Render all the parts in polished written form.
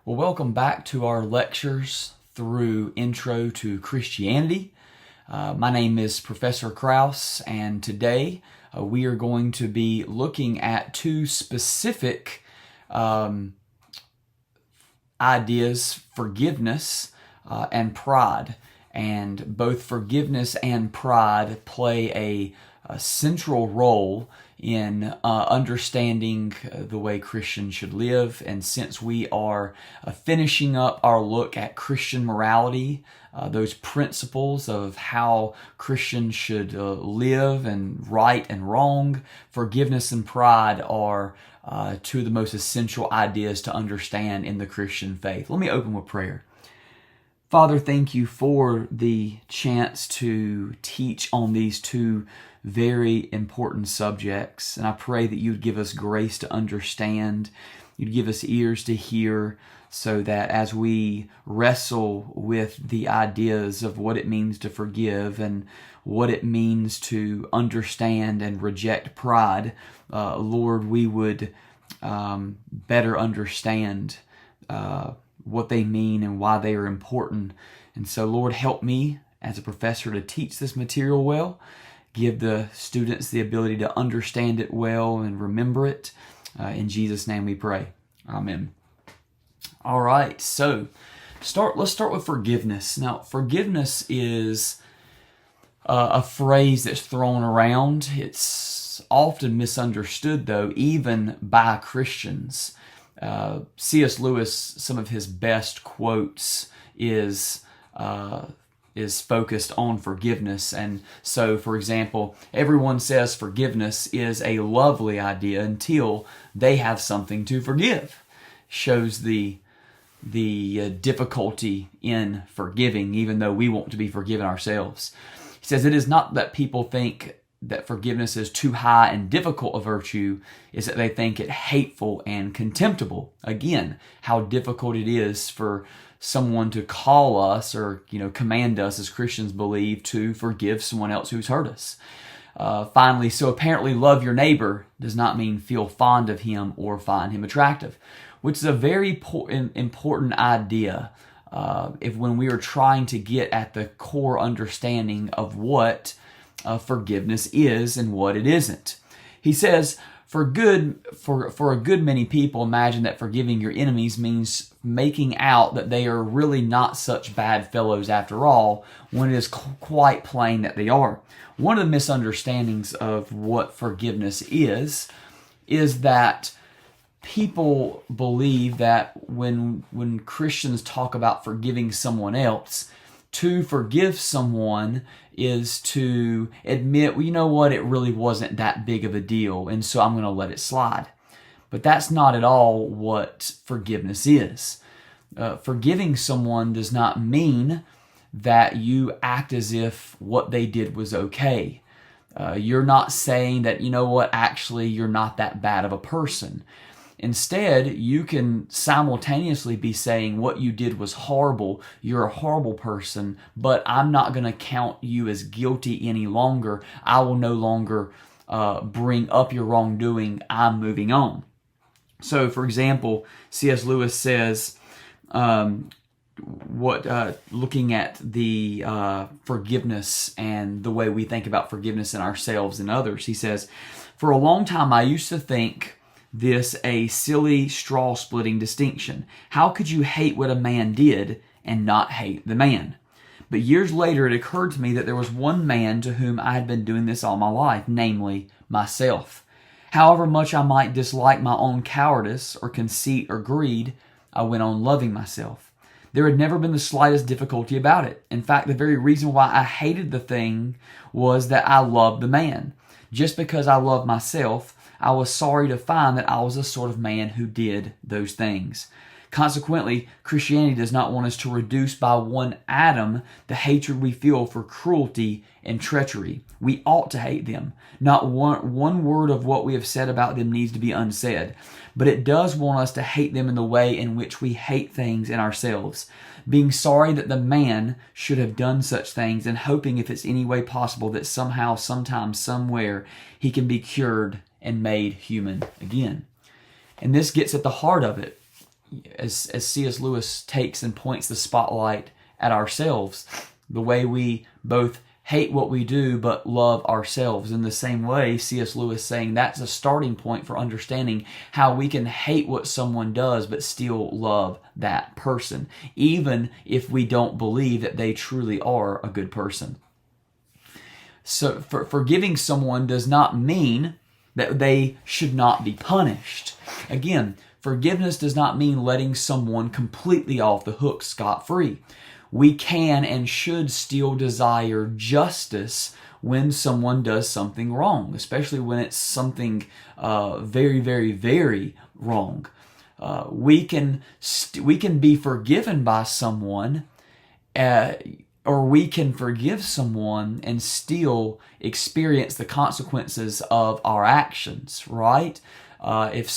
Well, welcome back to our lectures through Intro to Christianity. My name is Professor Kraus, and today we are going to be looking at two specific ideas, forgiveness and pride. And both forgiveness and pride play a central role in understanding the way Christians should live. And since we are finishing up our look at Christian morality, those principles of how Christians should live and right and wrong, forgiveness and pride are two of the most essential ideas to understand in the Christian faith. Let me open with prayer. Father, thank you for the chance to teach on these two very important subjects. And I pray that you'd give us grace to understand, you'd give us ears to hear, so that as we wrestle with the ideas of what it means to forgive and what it means to understand and reject pride, Lord, we would better understand what they mean and why they are important. And so, Lord, help me as a professor to teach this material well. Give the students the ability to understand it well and remember it. In Jesus' name we pray. Amen. All right, so let's start with forgiveness. Now, forgiveness is a phrase that's thrown around. It's often misunderstood, though, even by Christians. C.S. Lewis, some of his best quotes is focused on forgiveness. And so, for example, everyone says forgiveness is a lovely idea until they have something to forgive. Shows the difficulty in forgiving, even though we want to be forgiven ourselves. He says it is not that people think that forgiveness is too high and difficult a virtue, is that they think it hateful and contemptible. Again, how difficult it is for someone to call us or command us, as Christians believe, to forgive someone else who's hurt us. Finally, so apparently love your neighbor does not mean feel fond of him or find him attractive, which is a very important idea when we are trying to get at the core understanding of what forgiveness is and what it isn't. He says, for a good many people imagine that forgiving your enemies means making out that they are really not such bad fellows after all, when it is quite plain that they are. One of the misunderstandings of what forgiveness is that people believe that when Christians talk about forgiving someone else, to forgive someone is to admit, well, you know what, it really wasn't that big of a deal, and so I'm going to let it slide. But that's not at all what forgiveness is. Forgiving someone does not mean that you act as if what they did was okay. You're not saying that, you know what, actually you're not that bad of a person. Instead, you can simultaneously be saying what you did was horrible, you're a horrible person, but I'm not going to count you as guilty any longer. I will no longer bring up your wrongdoing. I'm moving on. So, for example, C.S. Lewis says, looking at the forgiveness and the way we think about forgiveness in ourselves and others, he says, for a long time I used to think this a silly straw-splitting distinction. How could you hate what a man did and not hate the man? But years later it occurred to me that there was one man to whom I had been doing this all my life, namely myself. However much I might dislike my own cowardice or conceit or greed, I went on loving myself. There had never been the slightest difficulty about it. In fact, the very reason why I hated the thing was that I loved the man. Just because I loved myself, I was sorry to find that I was the sort of man who did those things. Consequently, Christianity does not want us to reduce by one atom the hatred we feel for cruelty and treachery. We ought to hate them. Not one word of what we have said about them needs to be unsaid. But it does want us to hate them in the way in which we hate things in ourselves. Being sorry that the man should have done such things and hoping, if it's any way possible, that somehow, sometime, somewhere, he can be cured and made human again. And this gets at the heart of it. as C.S. Lewis takes and points the spotlight at ourselves, the way we both hate what we do but love ourselves. In the same way, C.S. Lewis saying that's a starting point for understanding how we can hate what someone does but still love that person, even if we don't believe that they truly are a good person. So forgiving someone does not mean that they should not be punished. Again, forgiveness does not mean letting someone completely off the hook scot-free. We can and should still desire justice when someone does something wrong, especially when it's something very, very, very wrong. We can be forgiven by someone, or we can forgive someone and still experience the consequences of our actions, right? If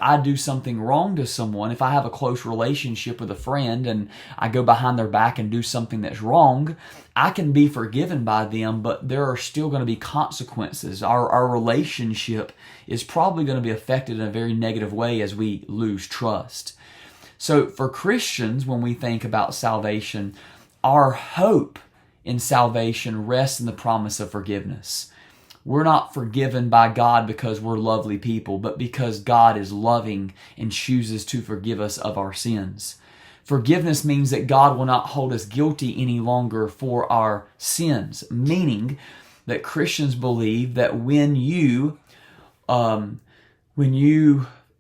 I do something wrong to someone, if I have a close relationship with a friend and I go behind their back and do something that's wrong, I can be forgiven by them, but there are still going to be consequences. Our relationship is probably going to be affected in a very negative way as we lose trust. So for Christians, when we think about salvation, our hope in salvation rests in the promise of forgiveness. We're not forgiven by God because we're lovely people, but because God is loving and chooses to forgive us of our sins. Forgiveness means that God will not hold us guilty any longer for our sins, meaning that Christians believe that when you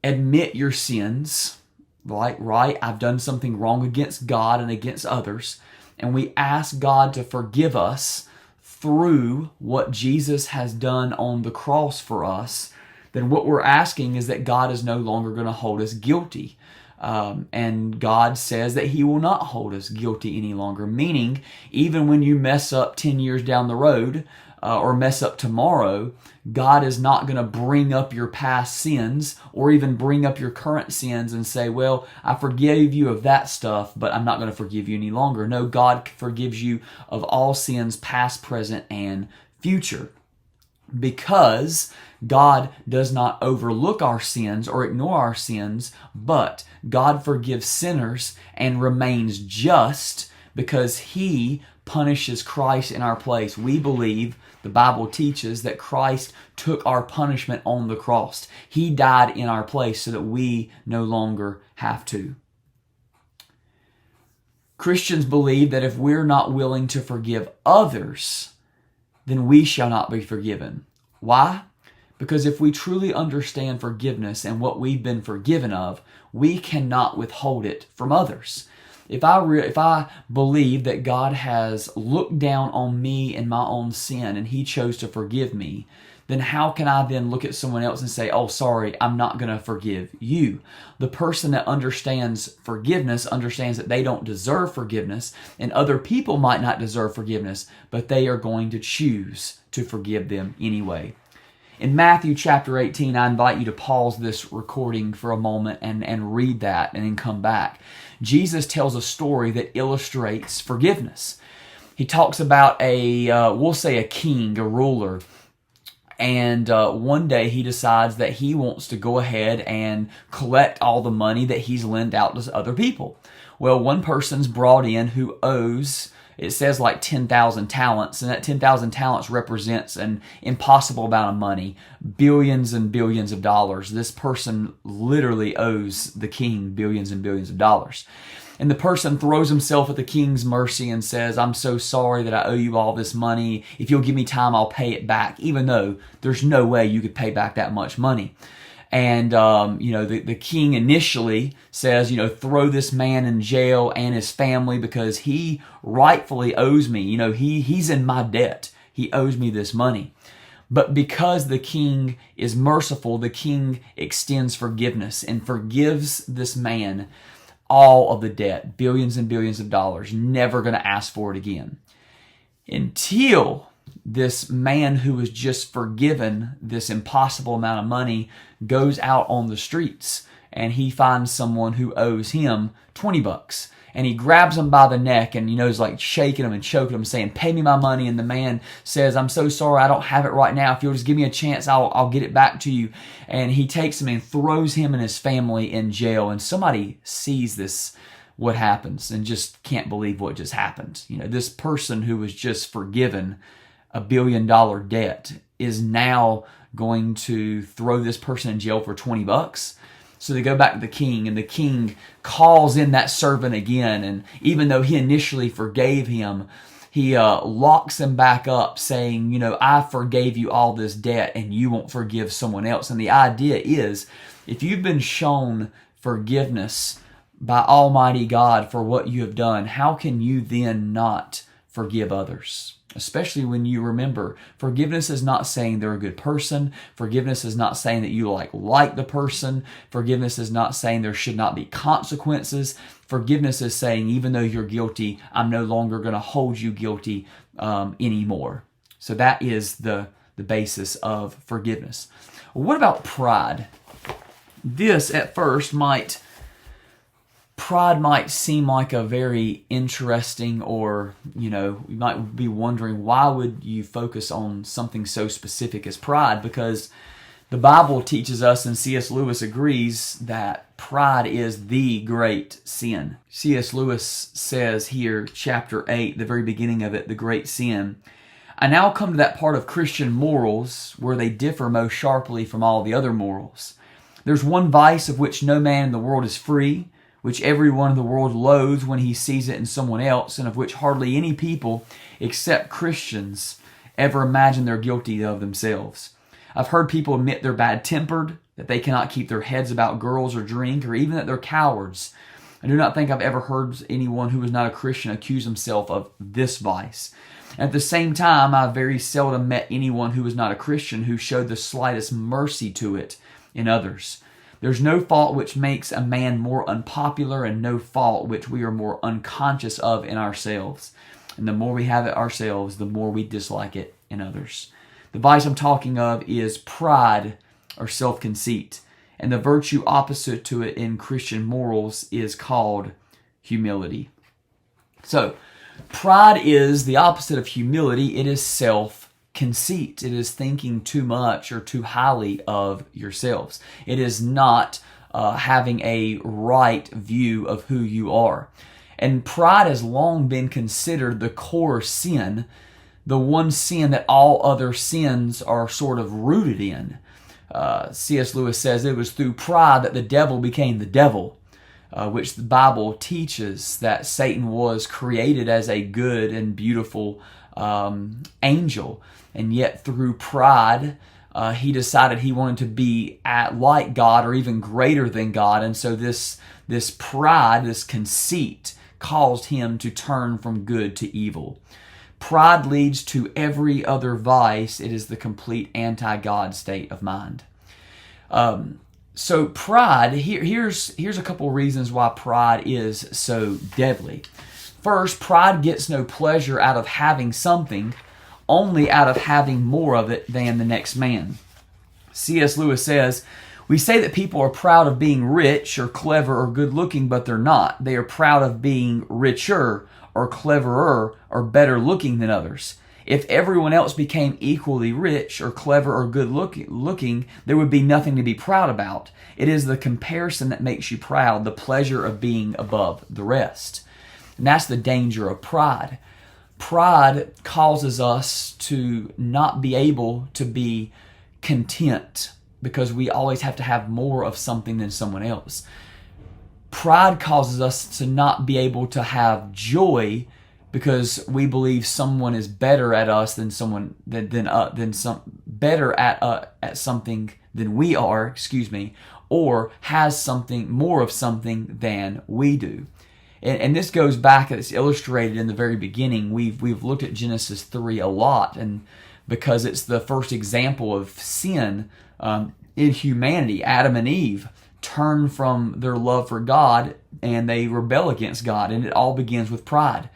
admit your sins, right, I've done something wrong against God and against others, and we ask God to forgive us through what Jesus has done on the cross for us, then what we're asking is that God is no longer going to hold us guilty. And God says that He will not hold us guilty any longer, meaning even when you mess up 10 years down the road or mess up tomorrow, God is not going to bring up your past sins or even bring up your current sins and say, well, I forgave you of that stuff, but I'm not going to forgive you any longer. No, God forgives you of all sins, past, present, and future. Because God does not overlook our sins or ignore our sins, but God forgives sinners and remains just because He punishes Christ in our place. We believe, the Bible teaches, that Christ took our punishment on the cross. He died in our place so that we no longer have to. Christians believe that if we're not willing to forgive others, then we shall not be forgiven. Why? Because if we truly understand forgiveness and what we've been forgiven of, we cannot withhold it from others. If I believe that God has looked down on me and my own sin and He chose to forgive me, then how can I then look at someone else and say, oh, sorry, I'm not going to forgive you? The person that understands forgiveness understands that they don't deserve forgiveness, and other people might not deserve forgiveness, but they are going to choose to forgive them anyway. In Matthew chapter 18, I invite you to pause this recording for a moment and read that and then come back. Jesus tells a story that illustrates forgiveness. He talks about we'll say a king, a ruler, and one day he decides that he wants to go ahead and collect all the money that he's lent out to other people. Well, one person's brought in who owes, it says like 10,000 talents, and that 10,000 talents represents an impossible amount of money, billions and billions of dollars. This person literally owes the king billions and billions of dollars. And the person throws himself at the king's mercy and says, I'm so sorry that I owe you all this money. If you'll give me time, I'll pay it back, even though there's no way you could pay back that much money. And, the king initially says, throw this man in jail and his family because he rightfully owes me. He's in my debt. He owes me this money. But because the king is merciful, the king extends forgiveness and forgives this man all of the debt, billions and billions of dollars, never going to ask for it again. Until this man who was just forgiven this impossible amount of money goes out on the streets and he finds someone who owes him $20. And he grabs him by the neck and, is like shaking him and choking him, saying, "Pay me my money." And the man says, "I'm so sorry, I don't have it right now. If you'll just give me a chance, I'll get it back to you." And he takes him and throws him and his family in jail. And somebody sees this, what happens, and just can't believe what just happened. This person who was just forgiven $1 billion debt is now going to throw this person in jail for $20. So they go back to the king, and the king calls in that servant again. And even though he initially forgave him, he locks him back up, saying, "I forgave you all this debt, and you won't forgive someone else." And the idea is, if you've been shown forgiveness by Almighty God for what you have done, how can you then not forgive others? Especially when you remember, forgiveness is not saying they're a good person. Forgiveness is not saying that you like the person. Forgiveness is not saying there should not be consequences. Forgiveness is saying, even though you're guilty, I'm no longer going to hold you guilty anymore. So that is the basis of forgiveness. What about pride? This, at first, Pride might seem like a very interesting, or, you might be wondering, why would you focus on something so specific as pride? Because the Bible teaches us, and C.S. Lewis agrees, that pride is the great sin. C.S. Lewis says here, chapter 8, the very beginning of it, the great sin, "I now come to that part of Christian morals where they differ most sharply from all the other morals. There's one vice of which no man in the world is free, which everyone in the world loathes when he sees it in someone else, and of which hardly any people, except Christians, ever imagine they're guilty of themselves. I've heard people admit they're bad-tempered, that they cannot keep their heads about girls or drink, or even that they're cowards. I do not think I've ever heard anyone who was not a Christian accuse himself of this vice. At the same time, I've very seldom met anyone who was not a Christian who showed the slightest mercy to it in others. There's no fault which makes a man more unpopular, and no fault which we are more unconscious of in ourselves. And the more we have it ourselves, the more we dislike it in others." The vice I'm talking of is pride, or self-conceit. And the virtue opposite to it in Christian morals is called humility. So, pride is the opposite of humility. It is self-conceit. It is thinking too much or too highly of yourselves. It is not having a right view of who you are. And pride has long been considered the core sin, the one sin that all other sins are sort of rooted in. C.S. Lewis says it was through pride that the devil became the devil, which the Bible teaches that Satan was created as a good and beautiful angel. And yet through pride, he decided he wanted to be like God, or even greater than God. And so this pride, this conceit, caused him to turn from good to evil. Pride leads to every other vice. It is the complete anti-God state of mind. So pride, here's a couple reasons why pride is so deadly. First, pride gets no pleasure out of having something, only out of having more of it than the next man. C.S. Lewis says, "We say that people are proud of being rich or clever or good-looking, but they're not. They are proud of being richer or cleverer or better looking than others. If everyone else became equally rich or clever or good looking, there would be nothing to be proud about. It is the comparison that makes you proud, the pleasure of being above the rest." And that's the danger of pride. Pride causes us to not be able to be content, because we always have to have more of something than someone else. Pride causes us to not be able to have joy, because we believe someone is better at us than someone better at something than we are, or has something more of something than we do. And this goes back, it's illustrated in the very beginning. We've looked at Genesis 3 a lot, and because it's the first example of sin in humanity. Adam and Eve turn from their love for God and they rebel against God, and it all begins with pride.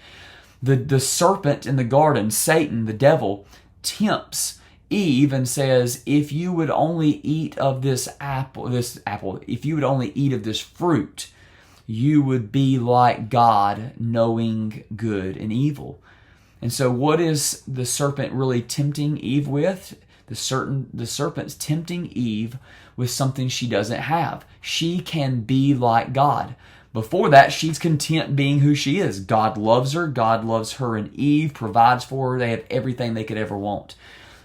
The serpent in the garden, Satan, the devil, tempts Eve and says, if you would only eat of this apple, if you would only eat of this fruit, you would be like God, knowing good and evil. And so what is the serpent really tempting Eve with? The serpent's tempting Eve with something she doesn't have. She can be like God. Before that, she's content being who she is. God loves her. God loves her and Eve, provides for her. They have everything they could ever want.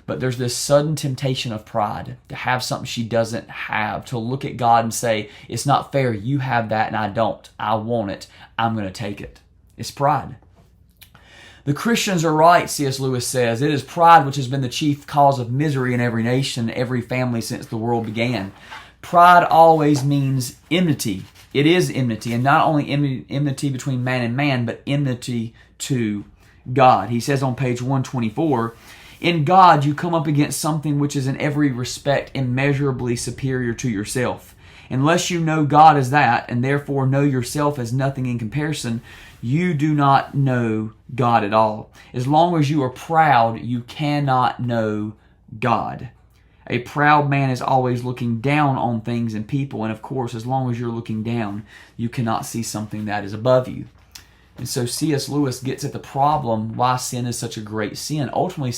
But there's this sudden temptation of pride to have something she doesn't have, to look at God and say, it's not fair. You have that and I don't. I want it. I'm going to take it. It's pride. The Christians are right, C.S. Lewis says. It is pride which has been the chief cause of misery in every nation, every family since the world began. Pride always means enmity. It is enmity, and not only enmity between man and man, but enmity to God. He says on page 124, in God you come up against something which is in every respect immeasurably superior to yourself. Unless you know God as that, and therefore know yourself as nothing in comparison, you do not know God at all. As long as you are proud, you cannot know God. A proud man is always looking down on things and people, and of course, as long as you're looking down, you cannot see something that is above you. And so C.S. Lewis gets at the problem why sin is such a great sin. Ultimately,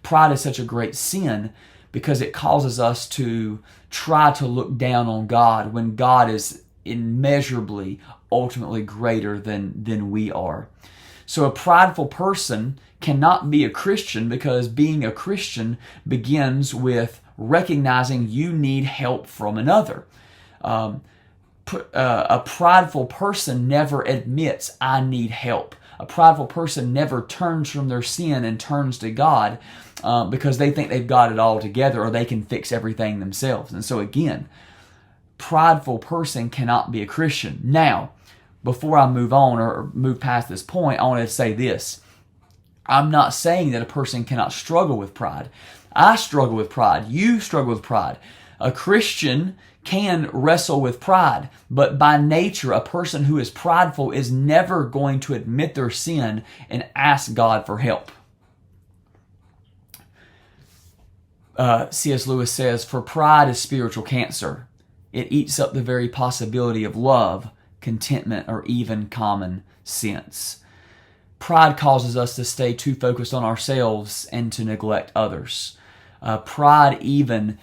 pride is such a great sin because it causes us to try to look down on God when God is immeasurably, ultimately greater than we are. So a prideful person cannot be a Christian because being a Christian begins with recognizing you need help from another. A prideful person never admits, I need help. A prideful person never turns from their sin and turns to God because they think they've got it all together or they can fix everything themselves. And so again, prideful person cannot be a Christian. Now, before I move on or move past this point, I want to say this. I'm not saying that a person cannot struggle with pride. I struggle with pride. You struggle with pride. A Christian can wrestle with pride, but by nature, a person who is prideful is never going to admit their sin and ask God for help. C.S. Lewis says, for pride is spiritual cancer. It eats up the very possibility of love, contentment, or even common sense. Pride causes us to stay too focused on ourselves and to neglect others. Pride even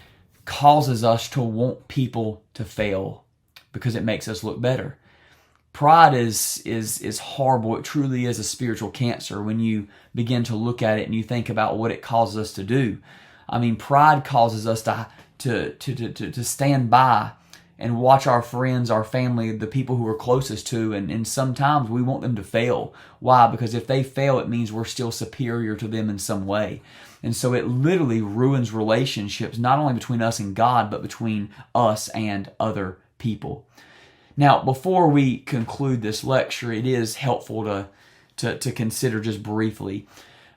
causes us to want people to fail because it makes us look better. Pride is horrible. It truly is a spiritual cancer when you begin to look at it and you think about what it causes us to do. I mean, pride causes us to stand by and watch our friends, our family, the people who we're closest to, and sometimes we want them to fail. Why? Because if they fail, it means we're still superior to them in some way. And so it literally ruins relationships, not only between us and God, but between us and other people. Now, before we conclude this lecture, it is helpful to consider just briefly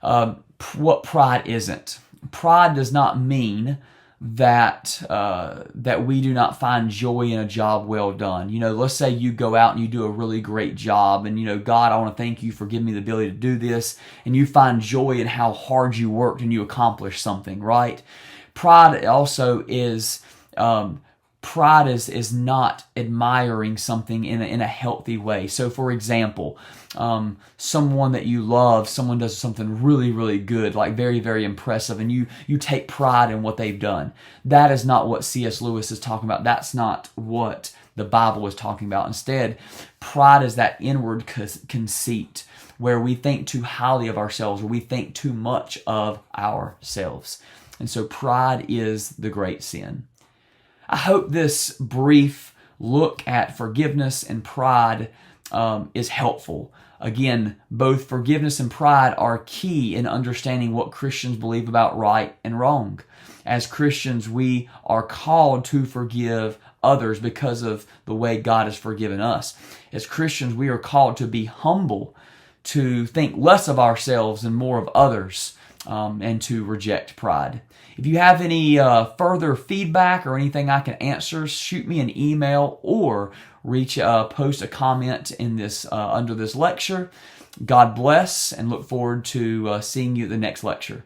what pride isn't. Pride does not mean that we do not find joy in a job well done. You know, let's say you go out and you do a really great job and, you know, God, I want to thank you for giving me the ability to do this, and you find joy in how hard you worked and you accomplished something, right? Pride also is not admiring something in a healthy way. So for example, someone that you love, someone does something really, really good, like very, very impressive, and you take pride in what they've done. That is not what C.S. Lewis is talking about. That's not what the Bible is talking about. Instead, pride is that inward conceit where we think too highly of ourselves, or we think too much of ourselves. And so pride is the great sin. I hope this brief look at forgiveness and pride is helpful. Again, both forgiveness and pride are key in understanding what Christians believe about right and wrong. As Christians, we are called to forgive others because of the way God has forgiven us. As Christians, we are called to be humble, to think less of ourselves and more of others, and to reject pride. If you have any further feedback or anything I can answer, shoot me an email or post a comment in this under this lecture. God bless, and look forward to seeing you at the next lecture.